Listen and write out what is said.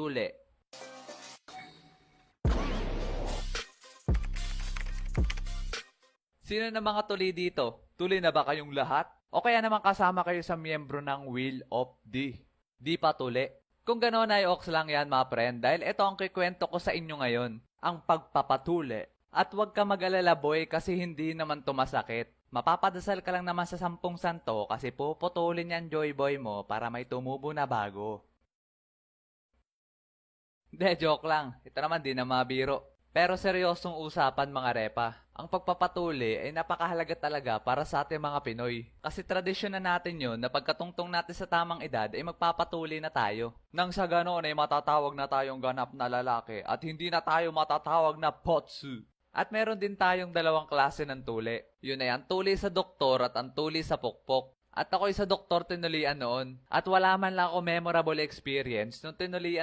Tuli. Sino na mga tuli dito? Tuli na ba kayong lahat? O kaya naman kasama kayo sa miyembro ng Wheel of D? Di pa tuli. Kung gano'n ay ox lang yan mga friend dahil ito ang kikwento ko sa inyo ngayon. Ang pagpapatuli. At huwag ka mag-alala boy kasi hindi naman tumasakit. Mapapadasal ka lang naman sa 10 santo kasi puputulin yan joy boy mo para may tumubo na bago. Hindi, joke lang. Ito naman di na mabiro. Pero seryosong usapan mga repa. Ang pagpapatuli ay napakahalaga talaga para sa ating mga Pinoy. Kasi tradisyon na natin yun na pagkatungtong natin sa tamang edad ay magpapatuli na tayo. Nang sa ganoon ay matatawag na tayong ganap na lalaki at hindi na tayo matatawag na potsu. At meron din tayong dalawang klase ng tuli. Yun ay ang tuli sa doktor at ang tuli sa pukpok. At ako'y sa doktor tinulian noon. At wala man lang ako memorable experience nung tinulian